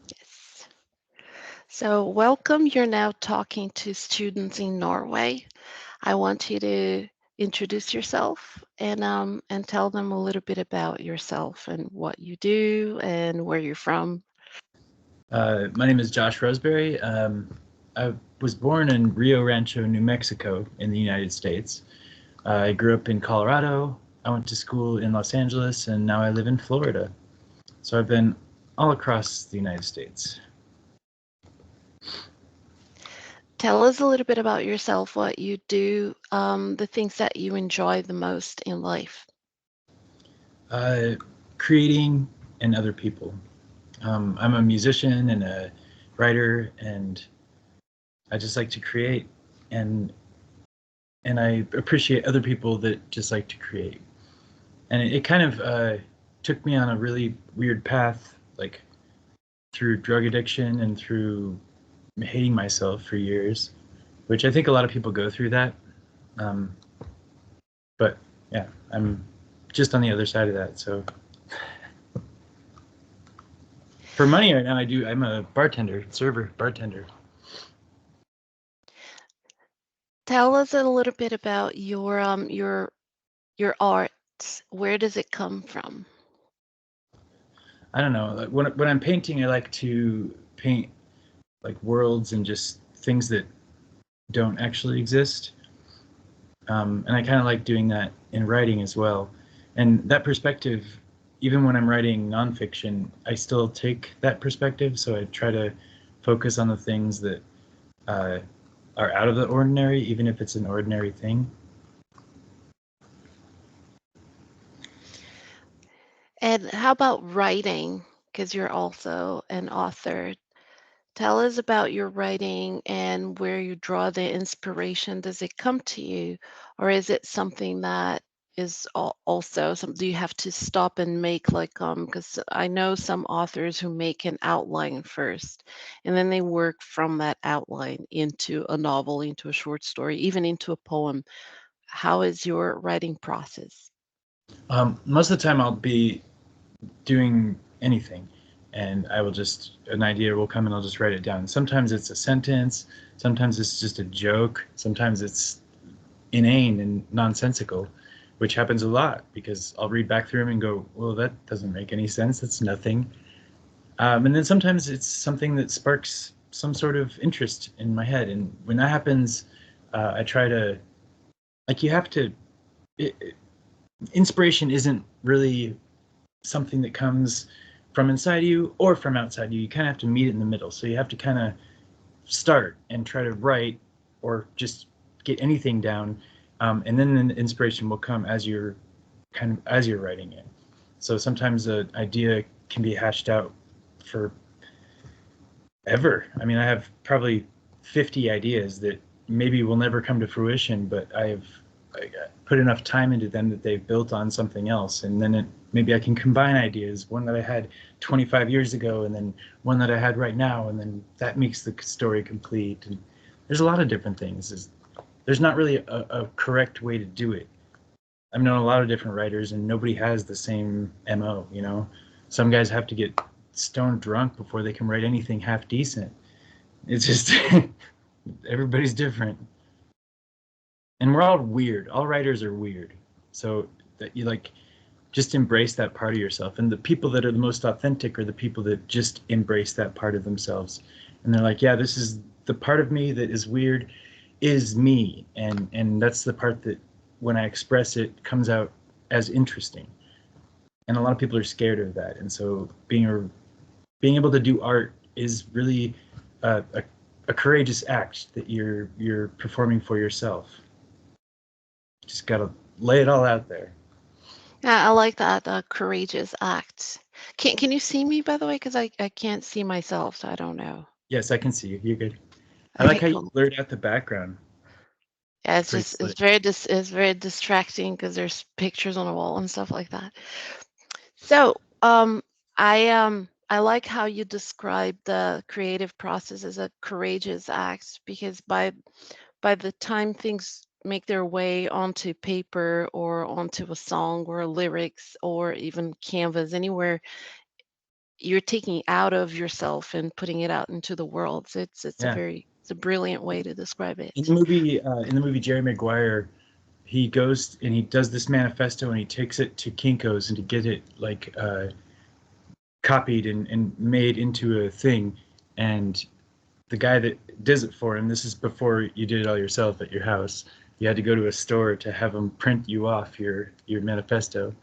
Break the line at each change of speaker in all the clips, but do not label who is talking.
Yes. So, welcome. You're now talking to students in Norway. I want you to introduce yourself and tell them a little bit about yourself and what you do and where you're from.
My name is Josh Roseberry. I was born in Rio Rancho, New Mexico, in the United States. I grew up in Colorado. I went to school in Los Angeles, and now I live in Florida. So I've been all across the United States.
Tell us a little bit about yourself, what you do, the things that you enjoy the most in life.
Uh, Creating and other people. I'm a musician and a writer, and I just like to create, and and I appreciate other people that just like to create. And it kind of took me on a really weird path, like through drug addiction and through hating myself for years, which I think a lot of people go through that. Um, but yeah, I'm just on the other side of that. So for money right now, I'm a bartender, server, bartender.
Tell us a little bit about your art. Where does it come from?
I don't know. Like when I'm painting, I like to paint like worlds and just things that don't actually exist. And I kind of like doing that in writing as well. And that perspective, even when I'm writing nonfiction, I still take that perspective. So I try to focus on the things that uh, are out of the ordinary, even if it's an ordinary thing.
And how about writing? Because you're also an author. Tell us about your writing and where you draw the inspiration. Does it come to you, or is it something that is also some? Do you have to stop and make Because I know some authors who make an outline first, and then they work from that outline into a novel, into a short story, even into a poem. How is your writing process?
Most of the time, I'll be doing anything, and I will just an idea will come and I'll just write it down. Sometimes it's a sentence, sometimes it's just a joke, sometimes it's inane and nonsensical, which happens a lot because I'll read back through them and go, well, that doesn't make any sense. That's nothing. And then sometimes it's something that sparks some sort of interest in my head. And when that happens, I try to, like, you have to, inspiration isn't really something that comes from inside you or from outside you. You kind of have to meet it in the middle. So you have to kind of start and try to write or just get anything down, and then the inspiration will come as you're writing it. So sometimes an idea can be hashed out for ever. I mean, I have probably 50 ideas that maybe will never come to fruition, but I've put enough time into them that they've built on something else, and then maybe I can combine ideas, one that I had 25 years ago, and then one that I had right now, and then that makes the story complete. And there's a lot of different things. There's not really a correct way to do it. I've known a lot of different writers, and nobody has the same MO. Some guys have to get stone drunk before they can write anything half decent. It's just everybody's different, and we're all weird. All writers are weird, so that you like just embrace that part of yourself. And the people that are the most authentic are the people that just embrace that part of themselves, and they're like, yeah, this is the part of me that is weird, is me, and that's the part that when I express it comes out as interesting. And a lot of people are scared of that, and so being able to do art is really a courageous act that you're performing for yourself. Just gotta lay it all out there.
Yeah, I like that courageous act. Can you see me, by the way? Because I can't see myself, so I don't know.
Yes, I can see you. You're good. I like
Okay,
how you
cool.
blurred out the background.
Yeah,
It's
it's
pretty
just
slick.
it's very distracting because there's pictures on the wall and stuff like that. So, I like how you describe the creative process as a courageous act because by the time things make their way onto paper or onto a song or lyrics or even canvas anywhere, you're taking out of yourself and putting it out into the world. So
Yeah.
it's a brilliant way to describe it.
In the movie Jerry Maguire, he goes and he does this manifesto and he takes it to Kinko's and to get it like copied and made into a thing. And the guy that does it for him, this is before you did it all yourself at your house. You had to go to a store to have him print you off your manifesto.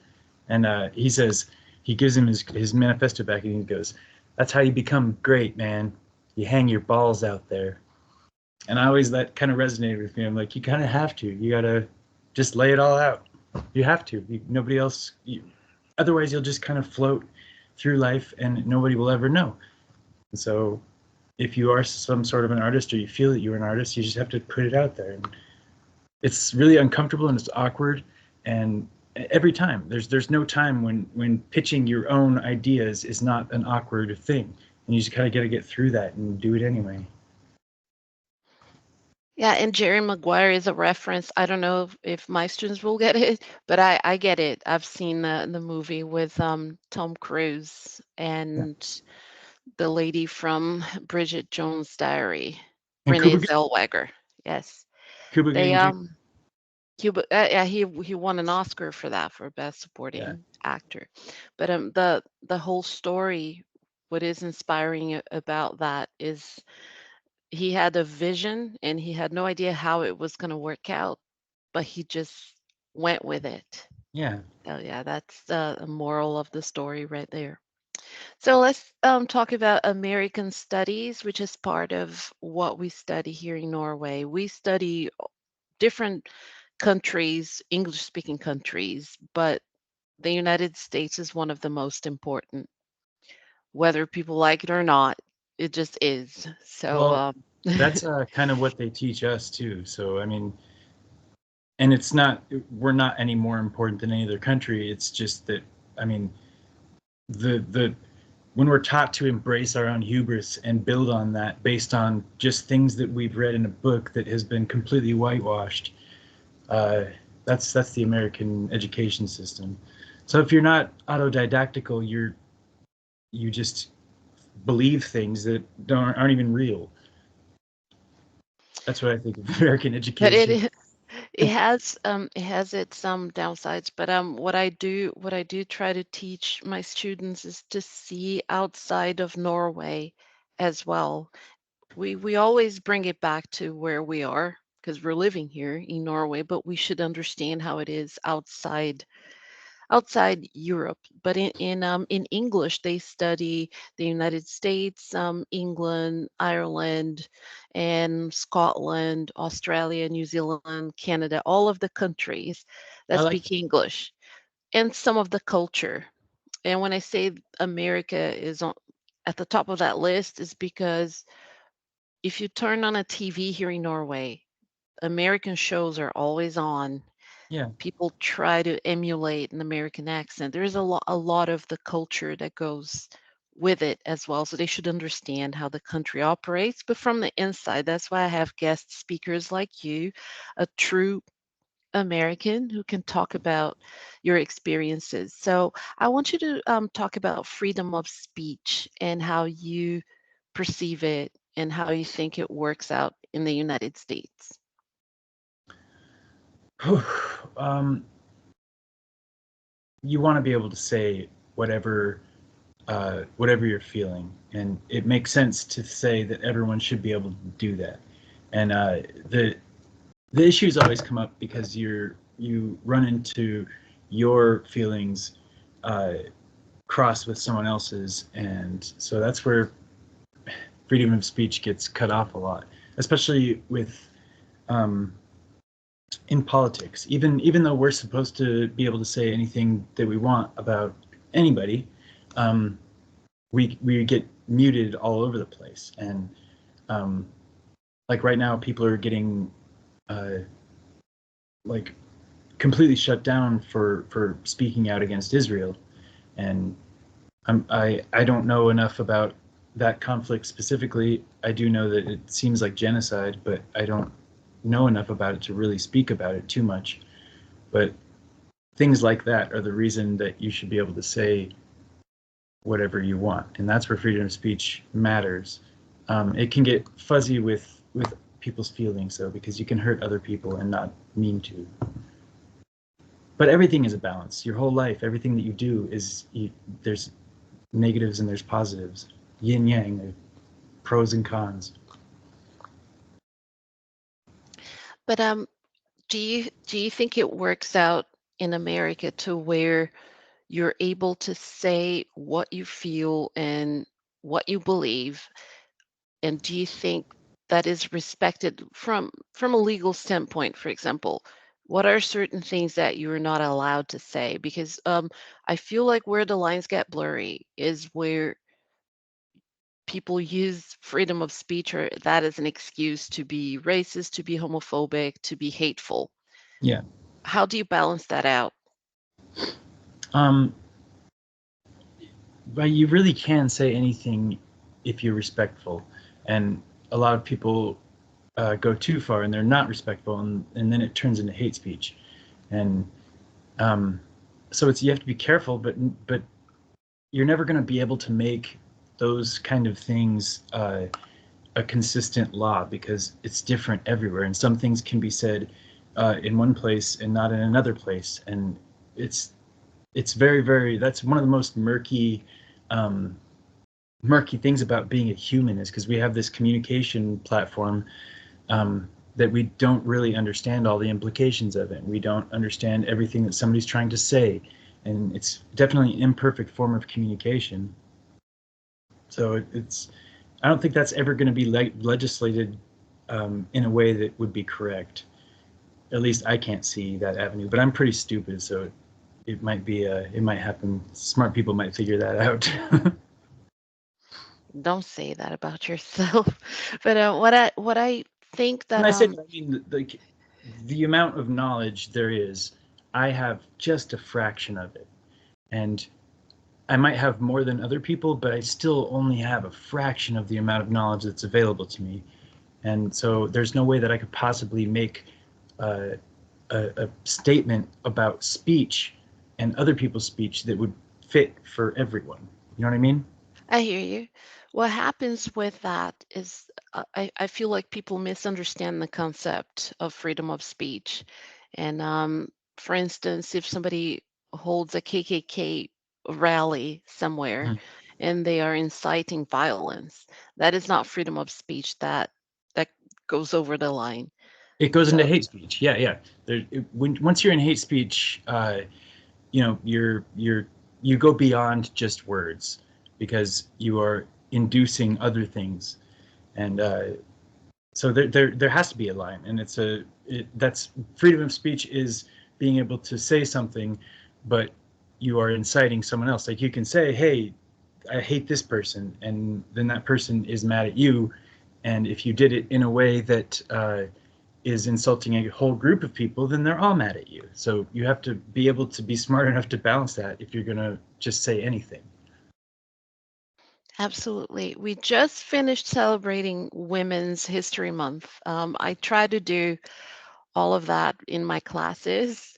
And he says, he gives him his manifesto back and he goes, "That's how you become great, man. You hang your balls out there." And I always, that kind of resonated with me. I'm like, you kind of have to. You got to just lay it all out. You have to. Nobody else, otherwise, you'll just kind of float through life and nobody will ever know. And so if you are some sort of an artist or you feel that you're an artist, you just have to put it out there. And it's really uncomfortable and it's awkward. And every time, there's no time when pitching your own ideas is not an awkward thing. And you just kind of got to get through that and do it anyway.
Yeah, and Jerry Maguire is a reference. I don't know if my students will get it, but I get it. I've seen the movie with Tom Cruise
Yeah.
and the lady from Bridget Jones' Diary,
And
Renee Zellweger. Yes,
Cuba
they
Gooding Jr.
yeah, he won an Oscar for that for Best
Yeah.
Supporting Actor. But the whole story, what is inspiring about that is he had a vision and he had no idea how it was going to work out, but he just went with it.
Yeah.
So yeah, that's the moral of the story right there. So let's talk about American studies, which is part of what we study here in Norway. We study different countries, English speaking countries, but the United States is one of the most important, whether people like it or not. It just is. So,
Well, that's kind of what they teach us too. So, I mean, and it's not, we're not any more important than any other country. It's just that, I mean, the when we're taught to embrace our own hubris and build on that based on just things that we've read in a book that has been completely whitewashed, uh, that's the American education system. So if you're not autodidactical, you just believe things that aren't even real. That's what I think of American
but
education.
it has its downsides. But what I do try to teach my students is to see outside of Norway as well. We always bring it back to where we are because we're living here in Norway, but we should understand how it is outside Europe. But in English, they study the United States, England, Ireland, and Scotland, Australia, New Zealand, Canada, all of the countries that
I like
speak
that.
English, and some of the culture. And when I say America is at the top of that list, is because if you turn on a TV here in Norway, American shows are always on.
Yeah.
People try to emulate an American accent. There's a lot of the culture that goes with it as well. So they should understand how the country operates, but from the inside. That's why I have guest speakers like you, a true American who can talk about your experiences. So I want you to talk about freedom of speech and how you perceive it and how you think it works out in the United States.
um, you want to be able to say whatever whatever you're feeling, and it makes sense to say that everyone should be able to do that. And the issues always come up because you run into your feelings uh, cross with someone else's, and so that's where freedom of speech gets cut off a lot, especially with um, in politics. Even though we're supposed to be able to say anything that we want about anybody, um, we get muted all over the place. And um, like right now, people are getting uh, like completely shut down for speaking out against Israel. And I don't know enough about that conflict specifically. I do know that it seems like genocide, but I don't know enough about it to really speak about it too much. But things like that are the reason that you should be able to say whatever you want, and that's where freedom of speech matters. It can get fuzzy with people's feelings though, because you can hurt other people and not mean to. But everything is a balance. Your whole life, everything that you do there's negatives and there's positives, yin yang, there's pros and cons.
But do you think it works out in America to where you're able to say what you feel and what you believe? And do you think that is respected from a legal standpoint, for example? What are certain things that you're not allowed to say? Because I feel like where the lines get blurry is where people use freedom of speech or that as an excuse to be racist, to be homophobic, to be hateful.
Yeah.
How do you balance that out?
Um, but you really can say anything if you're respectful, and a lot of people go too far and they're not respectful, and then it turns into hate speech, and um, so it's you have to be careful, but you're never going to be able to make those kind of things a consistent law because it's different everywhere, and some things can be said in one place and not in another place, and it's it's very that's one of the most um, murky things about being a human is because we have this communication platform that we don't really understand all the implications of it. We don't understand everything that somebody's trying to say, and it's definitely an imperfect form of communication. So it's I don't think that's ever going to be legislated in a way that would be correct. At least I can't see that avenue. But I'm pretty stupid, so it might be it might happen. Smart people might figure that out.
Don't say that about yourself. But what I think
When
that
I say that, I mean like the amount of knowledge there is. I have just a fraction of it, and I might have more than other people, but I still only have a fraction of the amount of knowledge that's available to me. And so there's no way that I could possibly make uh, a statement about speech and other people's speech that would fit for everyone. You know what I mean?
I hear you. What happens with that is I feel like people misunderstand the concept of freedom of speech. And for instance, if somebody holds a KKK rally somewhere
Mhm.
and they are inciting violence, that is not freedom of speech. That goes over the line.
It goes into
So
hate speech. Yeah, yeah. Once you're in hate speech, you go beyond just words because you are inducing other things, and so there has to be a line, and that's freedom of speech is being able to say something, but you are inciting someone else. Like you can say, "Hey, I hate this person," and then that person is mad at you, and if you did it in a way that is insulting a whole group of people, then they're all mad at you. So you have to be able to be smart enough to balance that if you're gonna just say anything.
absolutely. We just finished celebrating Women's History Month. I try to do all of that in my classes.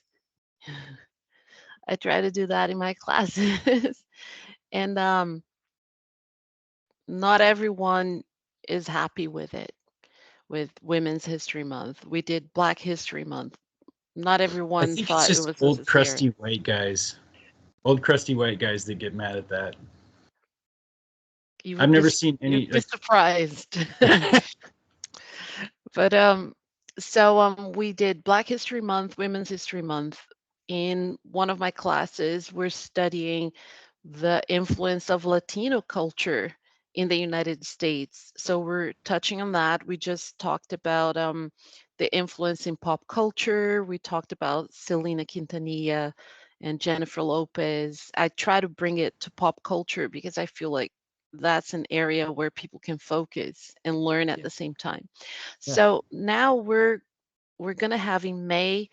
I try to do that in my classes. And not everyone is happy with it, with Women's History Month. We did Black History Month. Not
I
everyone
think it's
thought it
just
was necessary.
old crusty white guys that get mad at that.
You
I've
would be
never seen
you'd
any
be
like.
surprised. But we did Black History Month, Women's History Month. In one of my classes, we're studying the influence of Latino culture in the United States. So we're touching on that. We just talked about the influence in pop culture. We talked about Selena Quintanilla and Jennifer Lopez. I try to bring it to pop culture because I feel like that's an area where people can focus and learn at
Yeah,
the same time.
yeah.
So now we're gonna have in May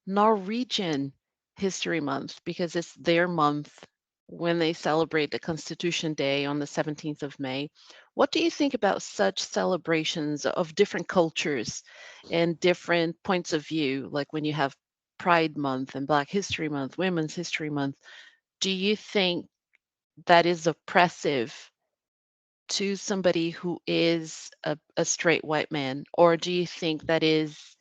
Norwegian History Month because it's their month when they celebrate the Constitution Day on the 17th of May. What do you think about such celebrations of different cultures and different points of view, like when you have Pride Month and Black History Month, Women's History Month? Do you think that is oppressive to somebody who is a straight white man? Or do you think that is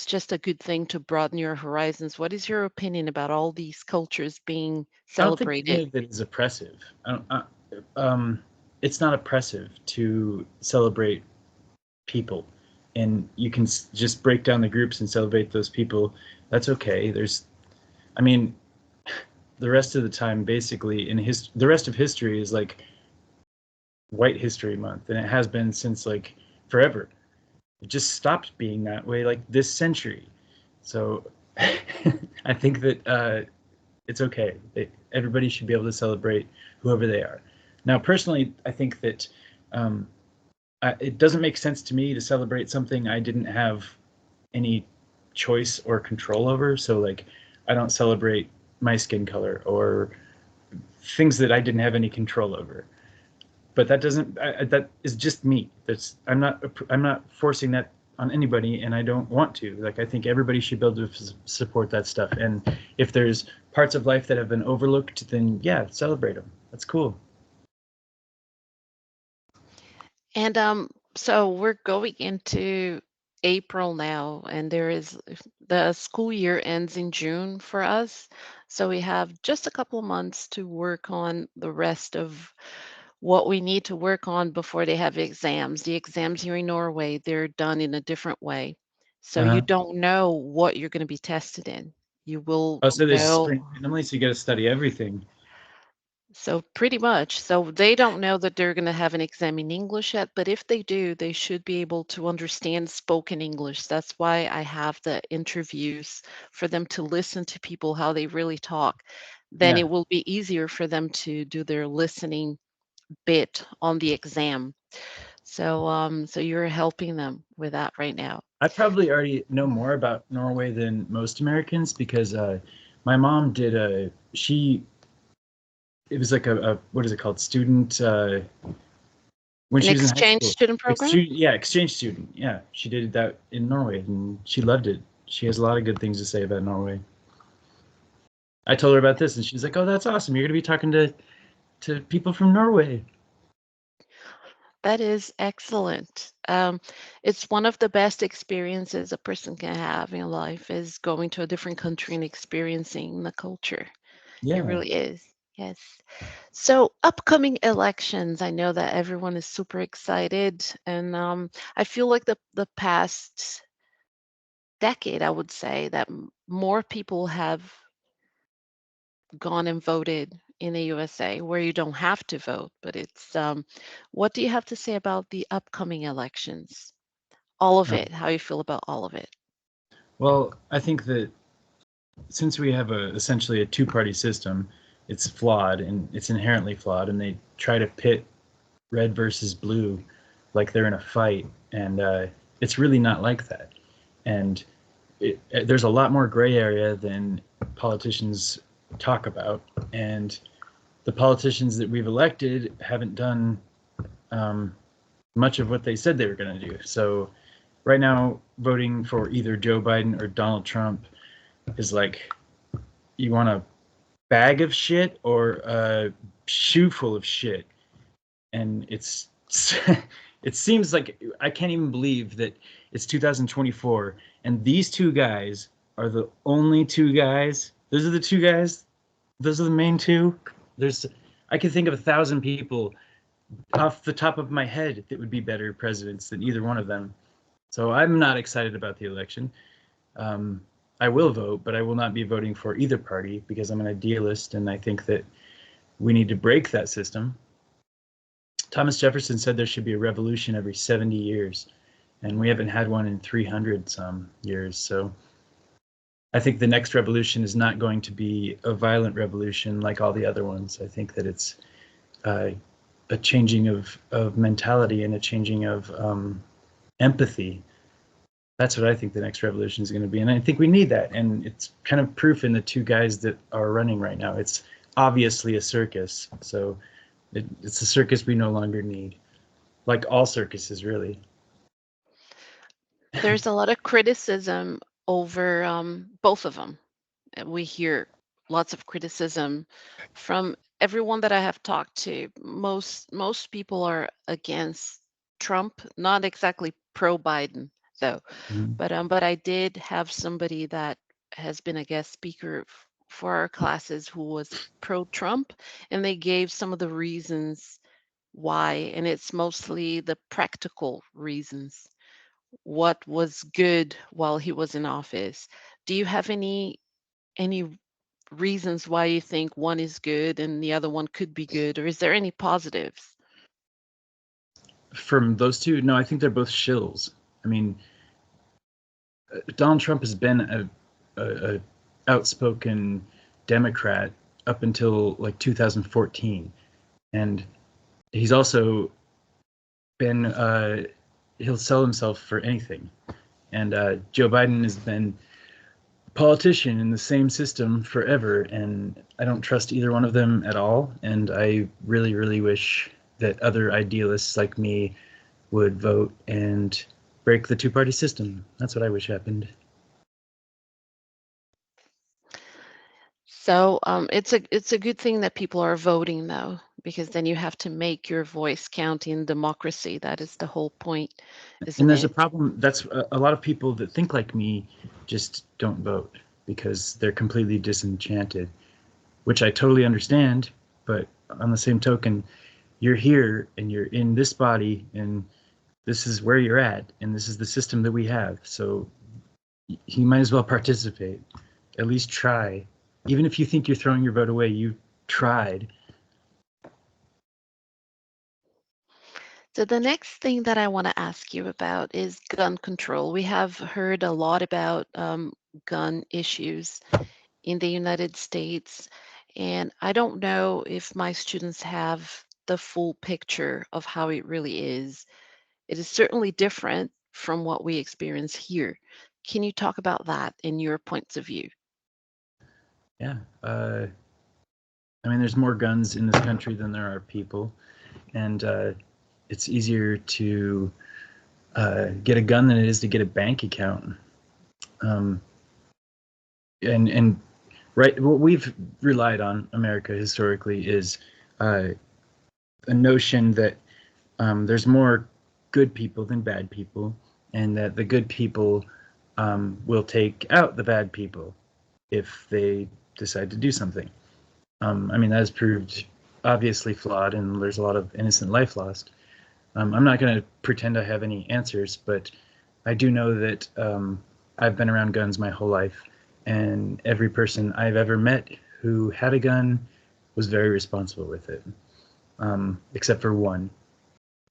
just a good thing to broaden your horizons? What is your opinion about all these cultures being
I don't think any
celebrated?
of it is oppressive. It's not oppressive to celebrate people, and you can just break down the groups and celebrate those people. That's okay. I mean, the rest of the time, basically, the rest of history is like White History Month, and it has been since like forever. It just stopped being that way like this century. So I think that it's okay. Everybody should be able to celebrate whoever they are. Now, personally, I think that um, it doesn't make sense to me to celebrate something I didn't have any choice or control over. So, like, I don't celebrate my skin color or things that I didn't have any control over. But that doesn't. That is just me. That's I'm not forcing that on anybody, and I don't want to. Like, I think everybody should be able to support that stuff. And if there's parts of life that have been overlooked, then yeah, celebrate them. That's cool.
And so we're going into April now, and the school year ends in June for us. So we have just a couple of months to work on the rest of what we need to work on before they have exams. The exams here in Norway, they're done in a different way. So you
Uh-huh.
don't know what you're going to be tested in. You will
Oh, so they
know.
spring randomly, so you got to study everything.
So pretty much. So they don't know that they're going to have an exam in English yet, but if they do, they should be able to understand spoken English. That's why I have the interviews for them to listen to people how they really talk. Then
Yeah,
it will be easier for them to do their listening bit on the exam. So you're helping them with that right now.
I probably already know more about Norway than most Americans because my mom did a she it was like a what is it called, student when
An
she was in high
exchange
school.
student program?
Yeah, exchange student. Yeah, she did that in Norway, and she loved it. She has a lot of good things to say about Norway. I told her about this, and she's like, "Oh, that's awesome! You're going to be talking to people from Norway."
That is excellent. It's one of the best experiences a person can have in life is going to a different country and experiencing the culture. It
Yeah,
really is. Yes. So, upcoming elections, I know that everyone is super excited, and I feel like the past decade, I would say that more people have gone and voted in the USA where you don't have to vote, but what do you have to say about the upcoming elections? All of
uh,
it, how you feel about all of it.
well, I think that since we have essentially a two-party system, it's flawed and it's inherently flawed, and they try to pit red versus blue like they're in a fight, and it's really not like that. And there's a lot more gray area than politicians talk about, and the politicians that we've elected haven't done um, much of what they said they were going to do. So right now, voting for either Joe Biden or Donald Trump is like you want a bag of shit or a shoe full of shit, and it's it seems like I can't even believe that it's 2024 and these two guys are the only two guys. Those are the two guys. Those are the main two. There's I can think of 1,000 people off the top of my head that would be better presidents than either one of them. So I'm not excited about the election. Um, I will vote, but I will not be voting for either party because I'm an idealist and I think that we need to break that system. Thomas Jefferson said there should be a revolution every 70 years, and we haven't had one in 300 some years. So I think the next revolution is not going to be a violent revolution like all the other ones. I think that it's uh, a changing of mentality and a changing of empathy. That's what I think the next revolution is going to be. And I think we need that. And it's kind of proof in the two guys that are running right now. It's obviously a circus. So it's a circus we no longer need, like all circuses, really.
There's a lot of criticism over both of them. We hear lots of criticism from everyone that I have talked to, most people are against Trump, not exactly pro Biden though.
Mhm.
But I did have somebody that has been a guest speaker for our classes who was pro Trump, and they gave some of the reasons why, and it's mostly the practical reasons. What was good while he was in office? Do you have any reasons why you think one is good and the other one could be good, or is there any positives?
From those two, no, I think they're both shills. I mean, Donald Trump has been a outspoken Democrat up until like 2014, and he's also been he'll sell himself for anything. And Joe Biden has been a politician in the same system forever, and I don't trust either one of them at all. And I really, really wish that other idealists like me would vote and break the two-party system. That's what I wish happened.
So it's a good thing that people are voting though, because then you have to make your voice count in democracy. That is the whole point,
And
isn't
there's a
it?
problem. That's a lot of people that think like me just don't vote because they're completely disenchanted, which I totally understand. But on the same token, you're here and you're in this body, and this is where you're at, and this is the system that we have. So you might as well participate. At least try. Even if you think you're throwing your vote away, you tried.
So the next thing that I want to ask you about is gun control. We have heard a lot about gun issues in the United States, and I don't know if my students have the full picture of how it really is. It is certainly different from what we experience here. Can you talk about that in your points of view?
Yeah. I mean, there's more guns in this country than there are people, and it's easier to get a gun than it is to get a bank account. Um, and right, what we've relied on America historically is uh, a notion that there's more good people than bad people, and that the good people will take out the bad people if they decide to do something. I mean, that has proved obviously flawed, and there's a lot of innocent life lost. I'm not going to pretend I have any answers, but I do know that I've been around guns my whole life, and every person I've ever met who had a gun was very responsible with it, except for one.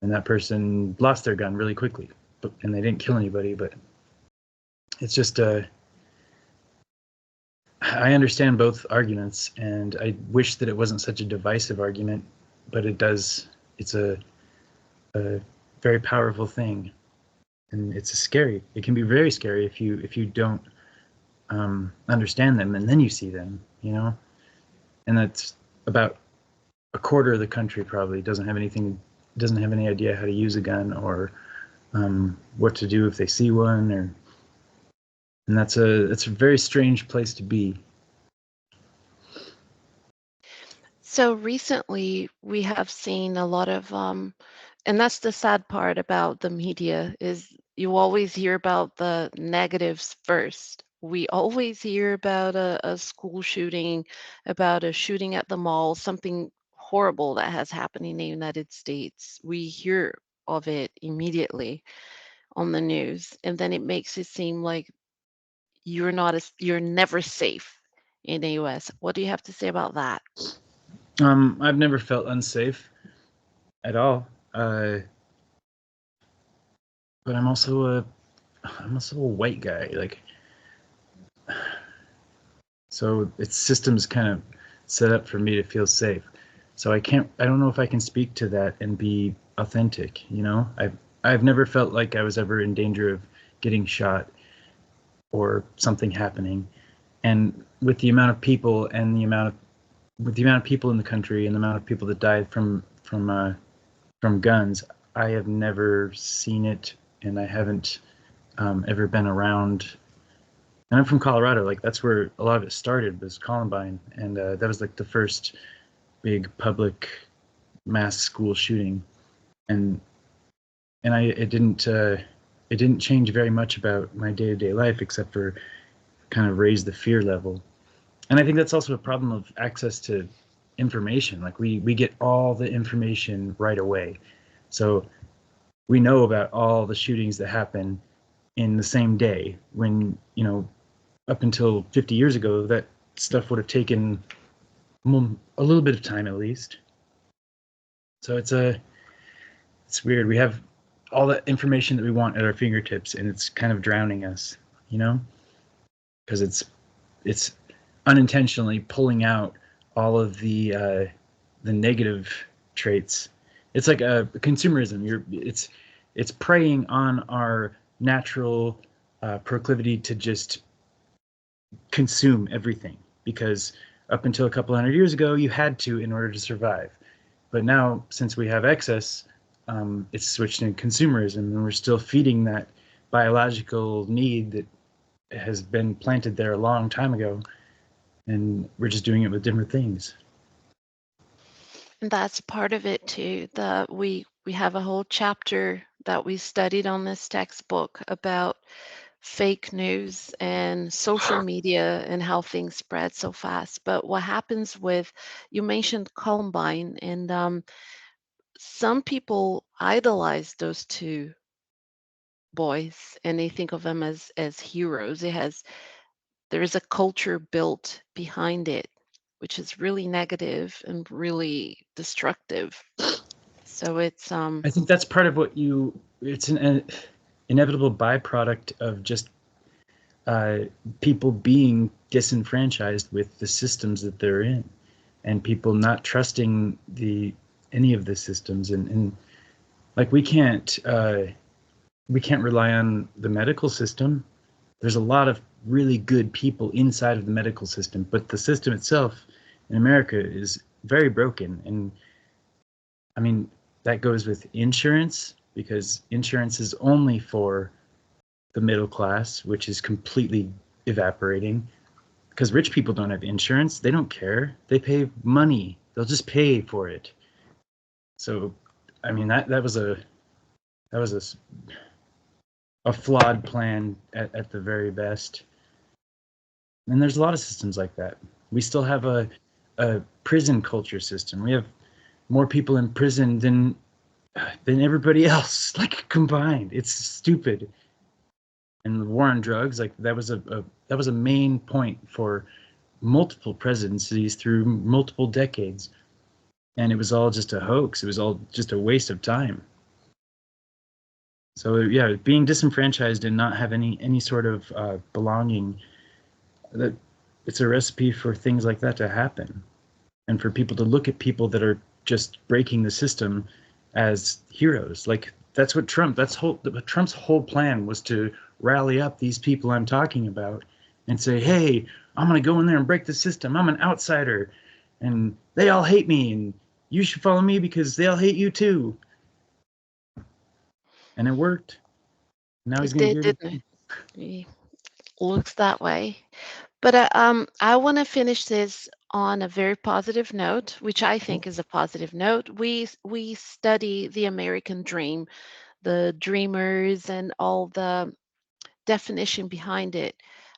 And that person lost their gun really quickly, and they didn't kill anybody. But it's just, I understand both arguments, and I wish that it wasn't such a divisive argument, but it does. It's a very powerful thing, and it's scary. It can be very scary if you don't understand them, and then you see them, you know. And that's about a quarter of the country probably doesn't have any idea how to use a gun or what to do if they see one, or and it's a very strange place to be.
So recently, we have seen a lot of, and that's the sad part about the media is you always hear about the negatives first. We always hear about a school shooting, about a shooting at the mall, something horrible that has happened in the United States. We hear of it immediately on the news, and then it makes it seem like you're never safe in the US. What do you have to say about that?
I've never felt unsafe at all, but I'm also a white guy, like, so it's systems kind of set up for me to feel safe. So I don't know if I can speak to that and be authentic, you know. I've never felt like I was ever in danger of getting shot or something happening. And with the amount of people and the amount of with the amount of people in the country and the amount of people that died from guns, I have never seen it, and I haven't ever been around. And I'm from Colorado. Like, that's where a lot of it started, was Columbine, and that was like the first big public mass school shooting, and it didn't change very much about my day-to-day life except for kind of raise the fear level. And I think that's also a problem of access to information. Like we get all the information right away, so we know about all the shootings that happen in the same day, when up until 50 years ago that stuff would have taken a little bit of time at least. So it's weird. We have all the information that we want at our fingertips, and it's kind of drowning us, you know, because it's unintentionally pulling out all of the negative traits. It's like a consumerism. It's preying on our natural proclivity to just consume everything, because up until a couple hundred years ago you had to in order to survive. But now, since we have excess, it's switched in consumerism, and we're still feeding that biological need that has been planted there a long time ago, and we're just doing it with different things.
And that's part of it too. We have a whole chapter that we studied on this textbook about fake news and social media and how things spread so fast. But what happens with, you mentioned Columbine, and some people idolize those two boys and they think of them as heroes. There is a culture built behind it, which is really negative and really destructive. So it's
I think that's part of what it's an inevitable byproduct of just uh, people being disenfranchised with the systems that they're in, and people not trusting any of the systems, and like we can't rely on the medical system. There's a lot of really good people inside of the medical system, but the system itself in America is very broken. And I mean, that goes with insurance, because insurance is only for the middle class, which is completely evaporating. Because rich people don't have insurance. They don't care. They pay money. They'll just pay for it. So, I mean, that was a flawed plan at the very best. And there's a lot of systems like that. We still have a prison culture system. We have more people in prison than everybody else, like, combined. It's stupid. And the war on drugs, like, that was a main point for multiple presidencies through multiple decades. And it was all just a hoax. It was all just a waste of time. So yeah, being disenfranchised and not have any sort of belonging, that it's a recipe for things like that to happen, and for people to look at people that are just breaking the system as heroes. Like, that's what Trump's whole plan was, to rally up these people I'm talking about and say, hey, I'm gonna go in there and break the system. I'm an outsider, and they all hate me, and you should follow me because they all hate you too. And it worked. Now he's
it
gonna
did,
do it
didn't
again.
it? It looks that way. But I want to finish this on a very positive note, which I think is a positive note. We study the American dream, the dreamers, and all the definition behind it.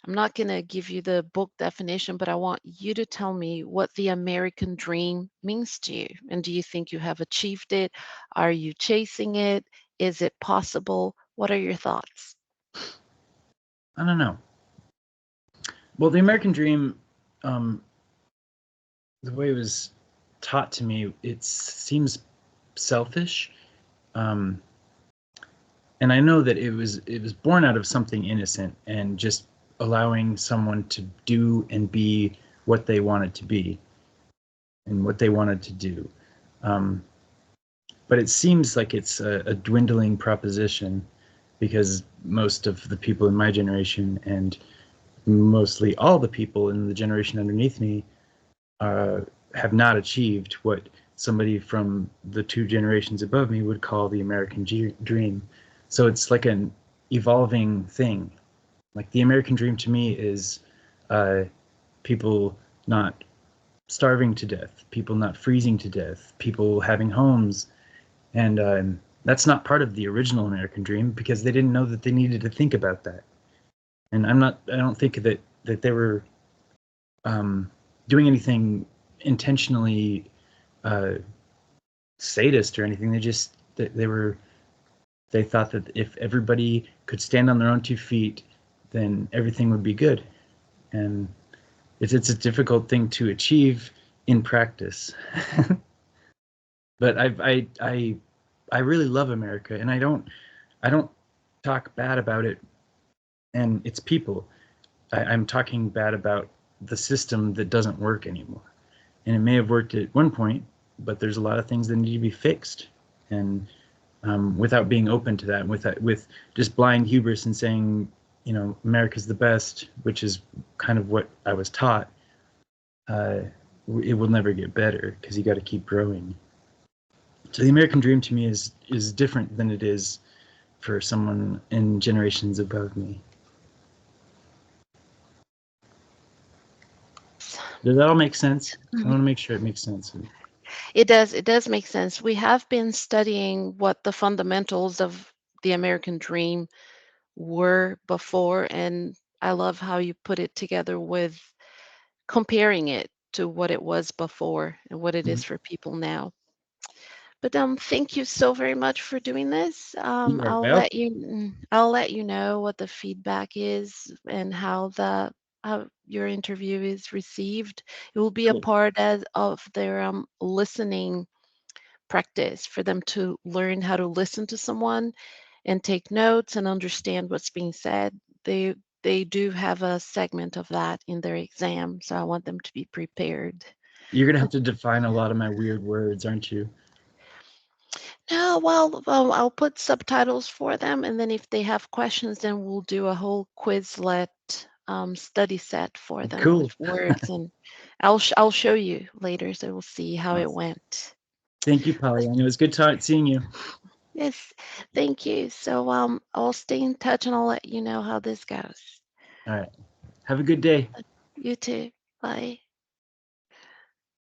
I'm not going to give you the book definition, but I want you to tell me what the American dream means to you. And do you think you have achieved it? Are you chasing it? Is it possible? What are your thoughts?
I don't know. Well, the American dream, um, the way it was taught to me, it seems selfish. Um, and I know that it was born out of something innocent, and just allowing someone to do and be what they wanted to be and what they wanted to do. Um, but it seems like it's a dwindling proposition, because most of the people in my generation, and mostly all the people in the generation underneath me, uh, have not achieved what somebody from the two generations above me would call the American dream. So it's like an evolving thing. Like, the American dream to me is people not starving to death, people not freezing to death, people having homes, and that's not part of the original American dream because they didn't know that they needed to think about that. And I don't think that they were doing anything intentionally uh, sadist or anything. They thought that if everybody could stand on their own 2 feet, then everything would be good. And it's a difficult thing to achieve in practice. But I really love America, and I don't talk bad about it and its people. I'm talking bad about the system that doesn't work anymore. And it may have worked at one point, but there's a lot of things that need to be fixed. And without being open to that, with just blind hubris and saying, America's the best, which is kind of what I was taught, uh, it will never get better because you got to keep growing. So the American dream to me is different than it is for someone in generations above me. Does that all make sense? I want to make sure it makes sense.
It does make sense. We have been studying what the fundamentals of the American dream were before, and I love how you put it together with comparing it to what it was before and what it is for people now. But thank you so very much for doing this.
You are well.
I'll let you know what the feedback is and how your interview is received. It will be a
Cool.
part of their listening practice for them to learn how to listen to someone and take notes and understand what's being said. They do have a segment of that in their exam, so I want them to be prepared.
You're gonna have to define a lot of my weird words, aren't you?
No, well, I'll put subtitles for them, and then if they have questions, then we'll do a whole Quizlet study set for them with
Cool.
words, and I'll show you later, so we'll see how it
Awesome.
went.
Thank you, Pollyanna. It was good seeing you.
Yes, thank you. So I'll stay in touch, and I'll let you know how this goes.
All right. Have a good day.
You too. Bye.